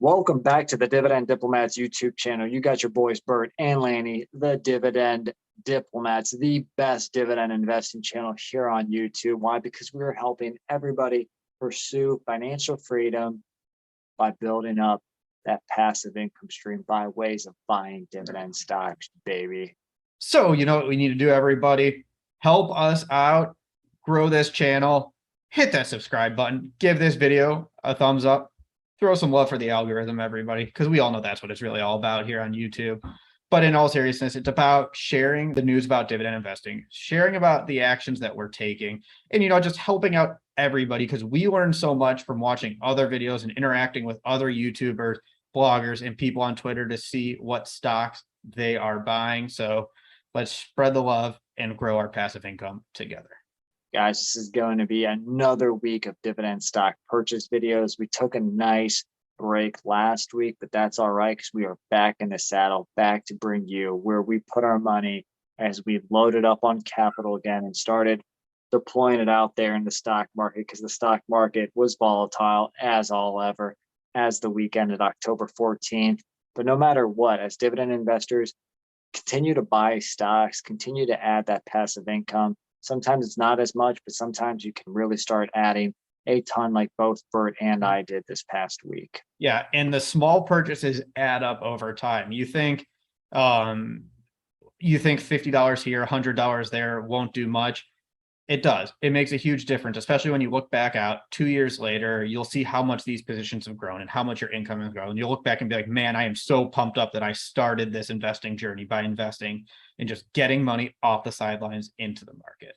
Welcome back to the Dividend Diplomats YouTube channel. You got your boys, Bert and Lanny, the Dividend Diplomats, the best dividend investing channel here on YouTube. Why? Because we're helping everybody pursue financial freedom by building up that passive income stream by ways of buying dividend stocks, baby. So, you know what we need to do, everybody? Help us out, grow this channel, hit that subscribe button, give this video a thumbs up, throw some love for the algorithm, everybody, because we all know that's what it's really all about here on YouTube. But in all seriousness, it's about sharing the news about dividend investing, sharing about the actions that we're taking, and, just helping out everybody, because we learn so much from watching other videos and interacting with other YouTubers, bloggers, and people on Twitter to see what stocks they are buying. So let's spread the love and grow our passive income together. Guys, this is going to be another week of dividend stock purchase videos. We took a nice break last week, but that's all right because we are back in the saddle, back to bring you where we put our money as we loaded up on capital again and started deploying it out there in the stock market, because the stock market was volatile as all ever as the week ended October 14th. But no matter what, as dividend investors, continue to buy stocks, continue to add that passive income. Sometimes it's not as much, but sometimes you can really start adding a ton, like both Bert and I did this past week. Yeah, and the small purchases add up over time. You think $50 here, $100 there won't do much. It does. It makes a huge difference, especially when you look back out 2 years later. You'll see how much these positions have grown and how much your income has grown. You'll look back and be like, man, I am so pumped up that I started this investing journey by investing and just getting money off the sidelines into the market.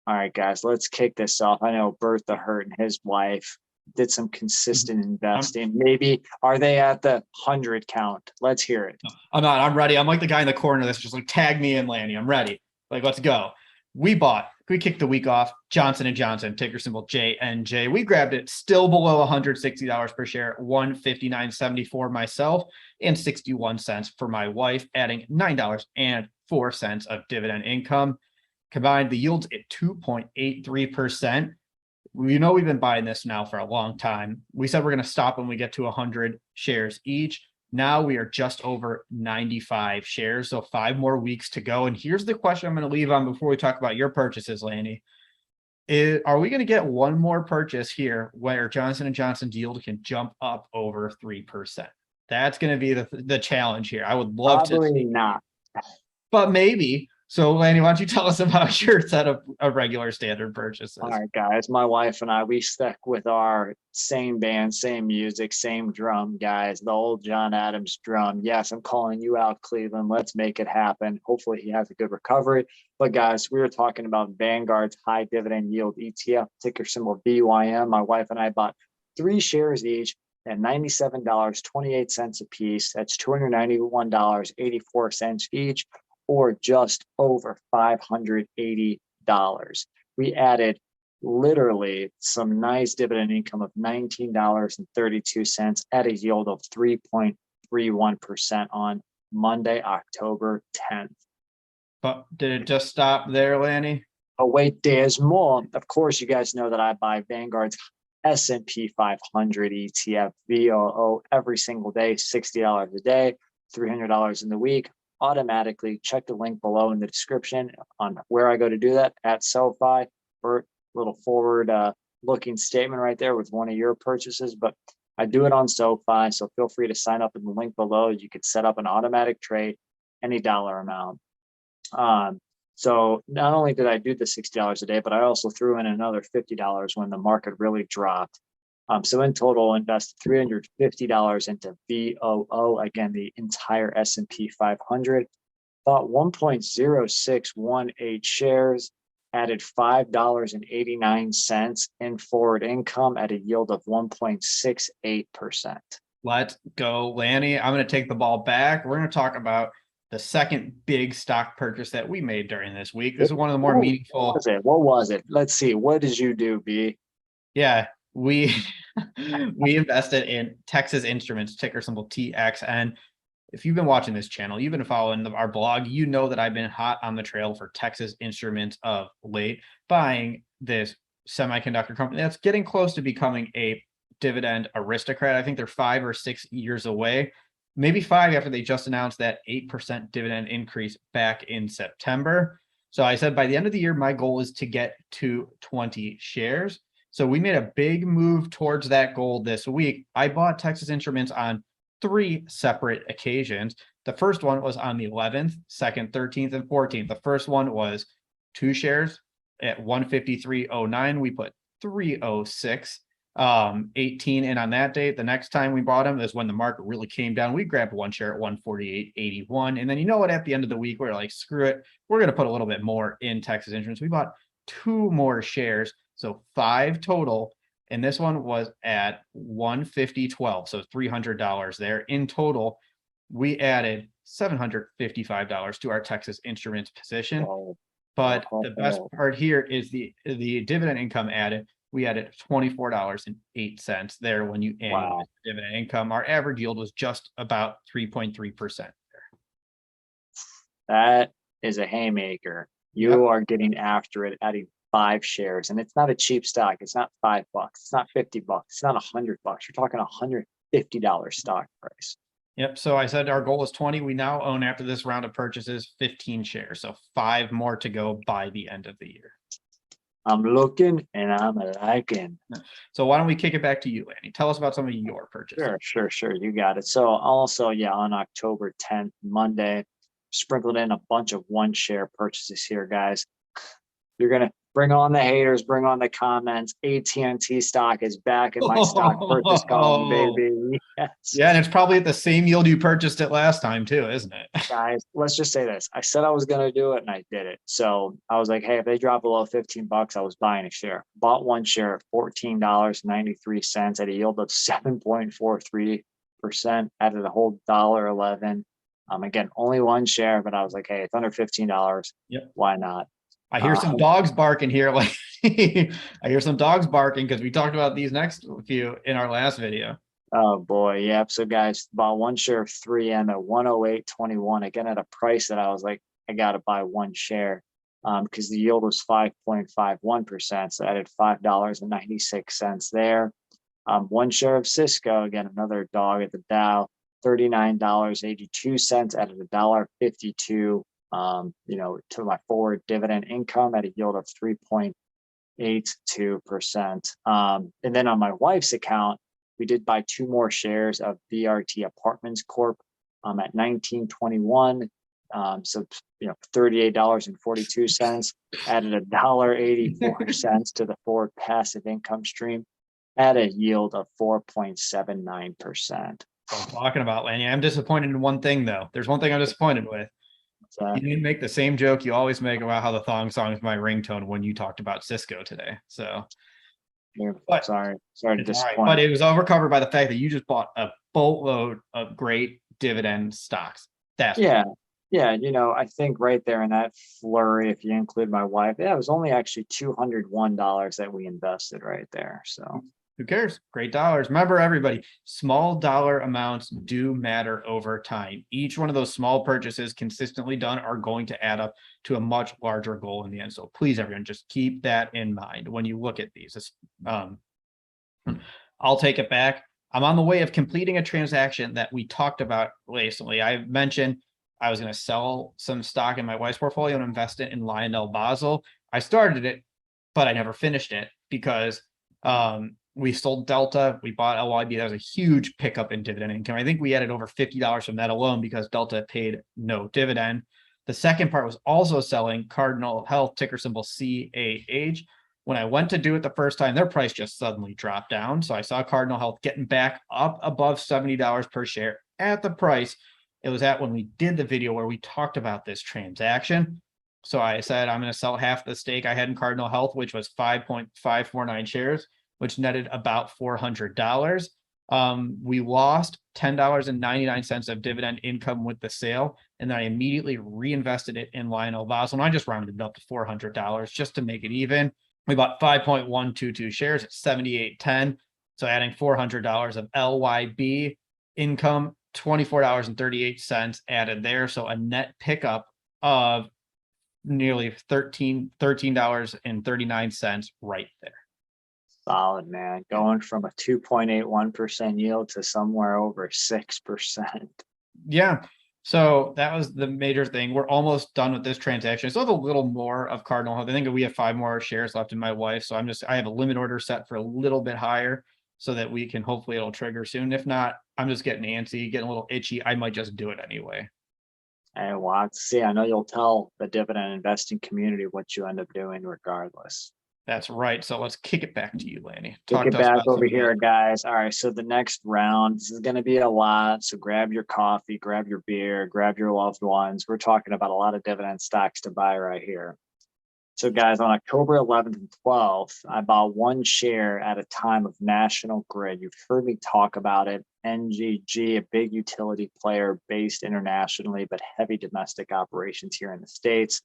All right, guys, let's kick this off. I know Bert the Hurt and his wife did some consistent investing. Maybe are they at the 100 count? Let's hear it. I'm not. I'm ready. I'm like the guy in the corner that's just like, tag me in, Lanny. I'm ready. Like, let's go. We kicked the week off Johnson & Johnson, ticker symbol JNJ. We grabbed it still below $160 per share, $159.74 myself, and 61 cents for my wife, adding $9.04 of dividend income. Combined, the yield's at 2.83%. We've been buying this now for a long time. We said we're going to stop when we get to 100 shares each. Now we are just over 95 shares, so 5 more weeks to go. And here's the question I'm going to leave on before we talk about your purchases, Lanny. Are we going to get one more purchase here where Johnson & Johnson's yield can jump up over 3%? That's going to be the challenge here. I would love to. Probably not. But maybe. So, Lanny, why don't you tell us about your set of regular standard purchases? All right, guys. My wife and I, we stuck with our same band, same music, same drum, guys. The old John Adams drum. Yes, I'm calling you out, Cleveland. Let's make it happen. Hopefully he has a good recovery. But, guys, we were talking about Vanguard's high dividend yield ETF, ticker symbol VYM. My wife and I bought 3 shares each at $97.28 a piece. That's $291.84 each, or just over $580. We added literally some nice dividend income of $19.32 at a yield of 3.31% on Monday, October 10th. But did it just stop there, Lanny? Oh, wait, there's more. Of course, you guys know that I buy Vanguard's S&P 500 ETF, VOO, every single day, $60 a day, $300 in the week. Automatically check the link below in the description on where I go to do that at SoFi. For a little forward looking statement right there with one of your purchases, but I do it on SoFi, so feel free to sign up in the link below. You could set up an automatic trade, any dollar amount. So not only did I do the $60 a day, but I also threw in another $50 when the market really dropped. So in total, invested $350 into VOO, again, the entire S&P 500, bought 1.0618 shares, added $5.89 in forward income at a yield of 1.68%. Let's go, Lanny. I'm going to take the ball back. We're going to talk about the second big stock purchase that we made during this week. This is one of the more meaningful. What was it? Let's see. What did you do, B? Yeah. We invested in Texas Instruments, ticker symbol TXN. If you've been watching this channel, you've been following our blog, you know that I've been hot on the trail for Texas Instruments of late, buying this semiconductor company that's getting close to becoming a Dividend Aristocrat. I think they're 5 or 6 years away, maybe 5 after they just announced that 8% dividend increase back in September. So I said by the end of the year, my goal is to get to 20 shares. So we made a big move towards that goal this week. I bought Texas Instruments on 3 separate occasions. The first one was on the 11th, 2nd, 13th, and 14th. The first one was 2 shares at 153.09. We put 306, 18 in on that date. The next time we bought them is when the market really came down. We grabbed 1 share at 148.81. And then, you know what, at the end of the week, we're like, screw it. We're going to put a little bit more in Texas Instruments. We bought 2 more shares. So 5 total. And this one was at 150.12. So $300 there. In total, we added $755 to our Texas Instruments position. But the best part here is the dividend income added. We added $24.08 there when you annualize the dividend income. Our average yield was just about 3.3% there. That is a haymaker. You are getting after it, adding 5 shares, and it's not a cheap stock. It's not $5. It's not $50. It's not $100. You're talking $150 stock price. Yep. So I said our goal was 20. We now own, after this round of purchases, 15 shares. So 5 more to go by the end of the year. I'm looking and I'm liking. So why don't we kick it back to you, Lanny? Tell us about some of your purchases. Sure. You got it. So also, on October 10th, Monday, sprinkled in a bunch of 1 share purchases here, guys. You're going to bring on the haters, bring on the comments. AT&T stock is back in my stock purchase column, baby. Yes. Yeah, and it's probably at the same yield you purchased it last time too, isn't it? Guys, let's just say this. I said I was going to do it and I did it. So I was like, hey, if they drop below 15 bucks, I was buying a share. Bought 1 share at $14.93 at a yield of 7.43%, added a whole $1.11. Again, only 1 share, but I was like, hey, it's under $15. Yep. Why not? I hear some dogs barking here. Like I hear some dogs barking because we talked about these next few in our last video. Oh boy, yep. So guys, bought 1 share of 3M at 108.21. Again, at a price that I was like, I gotta buy 1 share, because the yield was 5.51%. So I added $5.96 there. 1 share of Cisco, again, another dog at the Dow, $39.82, added $1.52. To my forward dividend income at a yield of 3.82%. And then on my wife's account, we did buy 2 more shares of BRT Apartments Corp. At $19.21. So $38.42, added $1.84 to the forward passive income stream at a yield of 4.79%. I'm talking about, Lanny. I'm disappointed in one thing though. There's one thing I'm disappointed with. You didn't make the same joke you always make about how the thong song is my ringtone when you talked about Cisco today. So, but, sorry to disappoint. But it was overcovered by the fact that you just bought a boatload of great dividend stocks. That's I think right there in that flurry, if you include my wife, it was only actually $201 that we invested right there. So who cares? Great dollars. Remember, everybody, small dollar amounts do matter over time. Each one of those small purchases consistently done are going to add up to a much larger goal in the end. So please, everyone, just keep that in mind when you look at these. I'll take it back. I'm on the way of completing a transaction that we talked about recently. I mentioned I was going to sell some stock in my wife's portfolio and invest it in LyondellBasell. I started it, but I never finished it because we sold Delta. We bought LYB. That was a huge pickup in dividend income. I think we added over $50 from that alone because Delta paid no dividend. The second part was also selling Cardinal Health, ticker symbol CAH. When I went to do it the first time, their price just suddenly dropped down. So I saw Cardinal Health getting back up above $70 per share at the price it was at when we did the video where we talked about this transaction. So I said, I'm going to sell half the stake I had in Cardinal Health, which was 5.549 shares, which netted about $400. We lost $10.99 of dividend income with the sale, and then I immediately reinvested it in LyondellBasell, and I just rounded it up to $400 just to make it even. We bought 5.122 shares at $78.10, so adding $400 of LYB income, $24.38 added there, so a net pickup of nearly $13.39 right there. Solid, man. Going from a 2.81% yield to somewhere over 6%. Yeah. So that was the major thing. We're almost done with this transaction. I still have a little more of Cardinal. I think we have 5 more shares left in my wife. So I have a limit order set for a little bit higher so that we can, hopefully it'll trigger soon. If not, I'm just getting antsy, getting a little itchy. I might just do it anyway. And we'll have to see. I know you'll tell the dividend investing community what you end up doing regardless. That's right. So let's kick it back to you, Lanny. Kick it back over here, guys. All right. So the next round, this is going to be a lot. So grab your coffee, grab your beer, grab your loved ones. We're talking about a lot of dividend stocks to buy right here. So guys, on October 11th and 12th, I bought 1 share at a time of National Grid. You've heard me talk about it. NGG, a big utility player based internationally, but heavy domestic operations here in the States.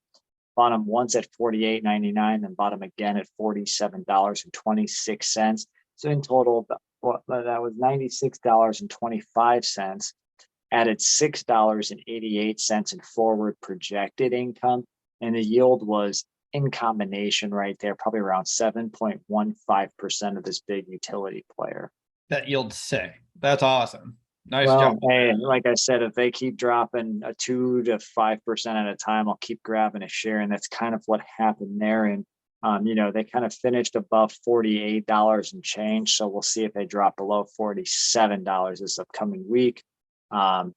Bought them once at $48.99, then bought them again at $47.26. So in total, that was $96.25. Added $6.88 in forward projected income, and the yield was in combination right there, probably around 7.15% of this big utility player. That yield's sick. That's awesome. Nice Well, job. hey, like I said, if they keep dropping a 2 to 5% at a time, I'll keep grabbing a share. And that's kind of what happened there. And, they kind of finished above $48 and change. So we'll see if they drop below $47 this upcoming week. But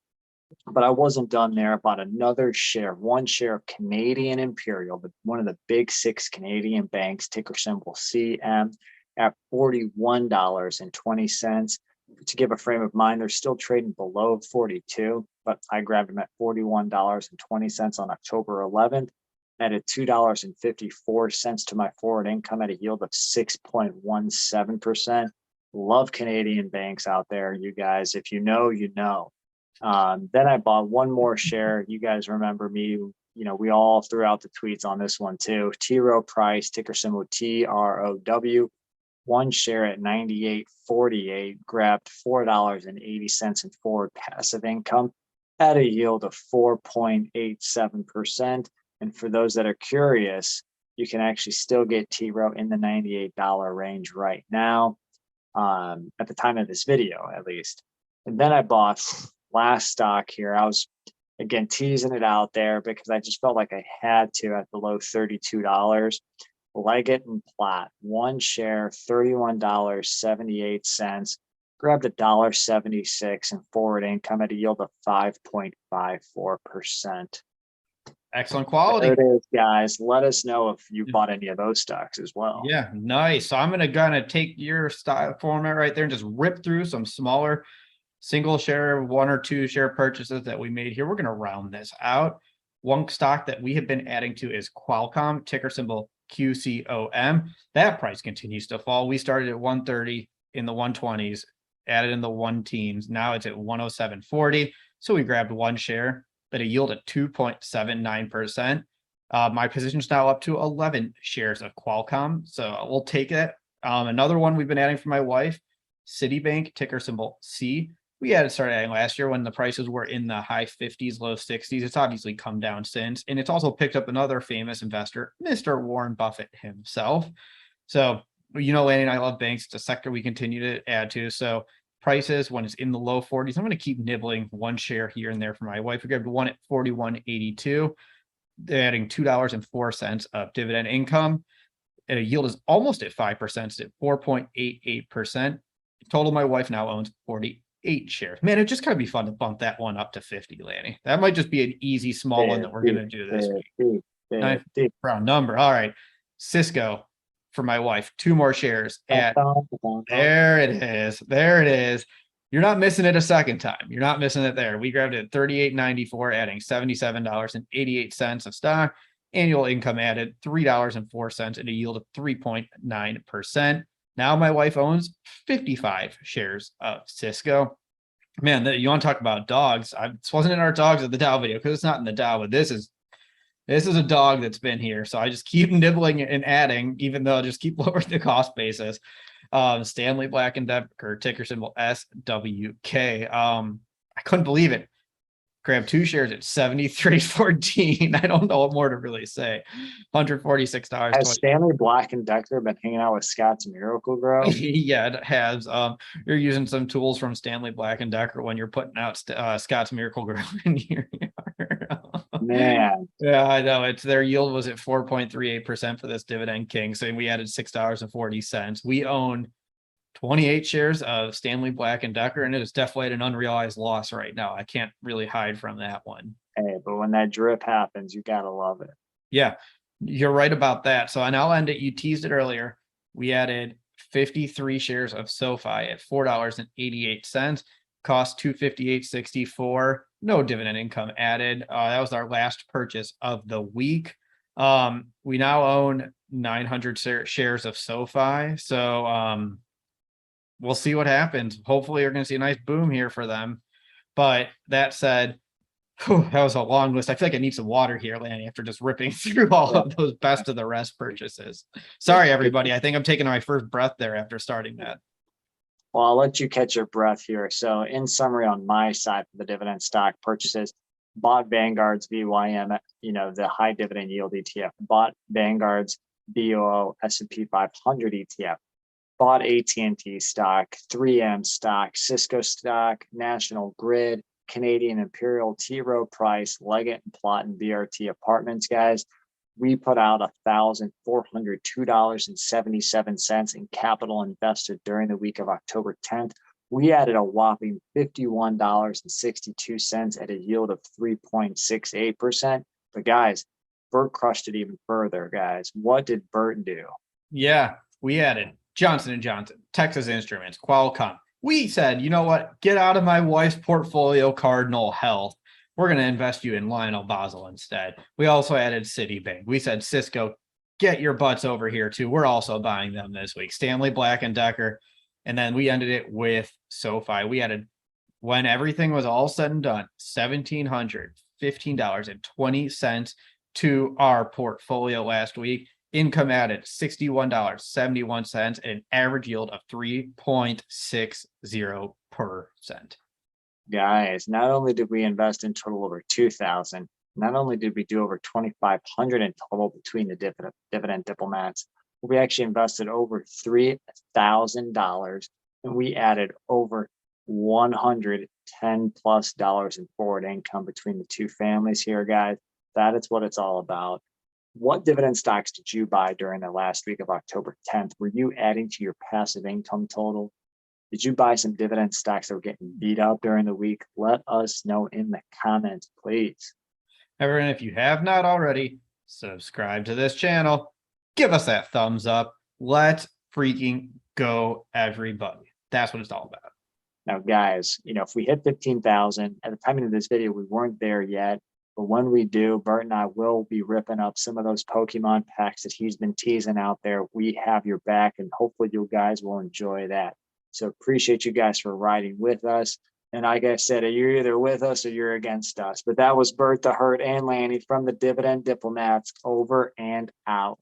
I wasn't done there. I bought another share, 1 share of Canadian Imperial, one of the big 6 Canadian banks, ticker symbol CM, at $41.20. To give a frame of mind, they're still trading below 42, but I grabbed them at $41.20 on October 11th, added $2.54 to my forward income at a yield of 6.17%. Love Canadian banks out there, you guys. If you know, you know. Then I bought 1 more share. You guys remember me. We all threw out the tweets on this one too. TROW price, ticker symbol TROW. 1 share at $98.48, grabbed $4.80 in forward passive income at a yield of 4.87%. And for those that are curious, you can actually still get TROW in the $98 range right now, at the time of this video, at least. And then I bought last stock here. I was, again, teasing it out there because I just felt like I had to at below $32. Leggett and Platt, 1 share, $31.78, grabbed $1.76 in forward income at a yield of 5.54%. Excellent quality. There it is, guys. Let us know if you bought any of those stocks as well. Yeah, nice. So I'm going to take your style format right there and just rip through some smaller single share, 1 or 2 share purchases that we made here. We're going to round this out. One stock that we have been adding to is Qualcomm, ticker symbol QCOM. That price continues to fall. We started at 130 in the 120s, added in the 1-teens. Now it's at 107.40. So we grabbed 1 share at a yield at 2.79%. My position's now up to 11 shares of Qualcomm. So we'll take it. Another one we've been adding for my wife, Citibank, ticker symbol C. We had started adding last year when the prices were in the high 50s, low 60s. It's obviously come down since, and it's also picked up another famous investor, Mr. Warren Buffett himself. So, Lanny and I love banks. It's a sector we continue to add to. So prices, when it's in the low 40s, I'm going to keep nibbling 1 share here and there for my wife. We grabbed 1 at 41.82. They're adding $2.04 of dividend income. And a yield is almost at 5%. It's at 4.88%. Total, my wife now owns 48 shares. Man, it just gotta be fun to bump that one up to 50, Lanny. That might just be an easy small one that we're gonna do this week. Nice round number. All right. Cisco for my wife. 2 more shares at there it is. There it is. You're not missing it a second time. You're not missing it there. We grabbed it at $38.94, adding $77.88 of stock. Annual income added $3.04 and a yield of 3.9%. Now my wife owns 55 shares of Cisco. Man, you want to talk about dogs? This wasn't in our dogs of the Dow video because it's not in the Dow, but this is a dog that's been here. So I just keep nibbling and adding, even though I just keep lowering the cost basis. Stanley Black & Decker, ticker symbol SWK. I couldn't believe it. Grab 2 shares at 73.14. I don't know what more to really say. $146. Has Stanley Black & Decker been hanging out with Scott's Miracle-Gro? Yeah, it has. You're using some tools from Stanley Black & Decker when you're putting out Scott's Miracle-Gro in your yard. Man, Yeah, I know. It's their yield was at 4.38% for this Dividend King. So we added $6.40. We own 28 shares of Stanley Black & Decker, and it is definitely at an unrealized loss right now. I can't really hide from that one. hey, but when that drip happens, you gotta love it. Yeah, you're right about that. So, and I'll end it. You teased it earlier. We added 53 shares of SoFi at $4.88. Cost $258.64. No dividend income added. That was our last purchase of the week. We now own 900 shares of SoFi. So we'll see what happens. Hopefully, you're going to see a nice boom here for them. But that said, that was a long list. I feel like I need some water here, Lanny, after just ripping through all of those best of the rest purchases. Sorry, everybody. I think I'm taking my first breath there after starting that. Well, I'll let you catch your breath here. So in summary, on my side for the dividend stock purchases, bought Vanguard's VYM, the high dividend yield ETF, bought Vanguard's BOO S&P 500 ETF, bought AT&T stock, 3M stock, Cisco stock, National Grid, Canadian Imperial, TROW Price, Leggett Platt, and BRT Apartments, guys. We put out $1,402.77 in capital invested during the week of October 10th. We added a whopping $51.62 at a yield of 3.68%. But guys, Bert crushed it even further, guys. What did Bert do? Yeah, we added Johnson & Johnson, Texas Instruments, Qualcomm. We said, you know what? Get out of my wife's portfolio, Cardinal Health. We're going to invest you in Lionel Basel instead. We also added Citibank. We said, Cisco, get your butts over here too. We're also buying them this week. Stanley Black & Decker. And then we ended it with SoFi. We added, when everything was all said and done, $1,715.20 to our portfolio last week. Income added $61.71 and an average yield of 3.60%. Guys, not only did we invest in total over 2,000, not only did we do over 2,500 in total between the dividend diplomats, we actually invested over $3,000, and we added over $110+ in forward income between the two families here, guys. That is what it's all about. What dividend stocks did you buy during the last week of October 10th? Were you adding to your passive income total? Did you buy some dividend stocks that were getting beat up during the week? Let us know in the comments, please. Everyone, if you have not already, subscribe to this channel. Give us that thumbs up. Let's freaking go, everybody. That's what it's all about. Now, guys, if we hit 15,000, at the time of this video, we weren't there yet. But when we do, Bert and I will be ripping up some of those Pokemon packs that he's been teasing out there. We have your back, and hopefully you guys will enjoy that. So appreciate you guys for riding with us. And like I said, you're either with us or you're against us. But that was Bert the Hurt and Lanny from the Dividend Diplomats, over and out.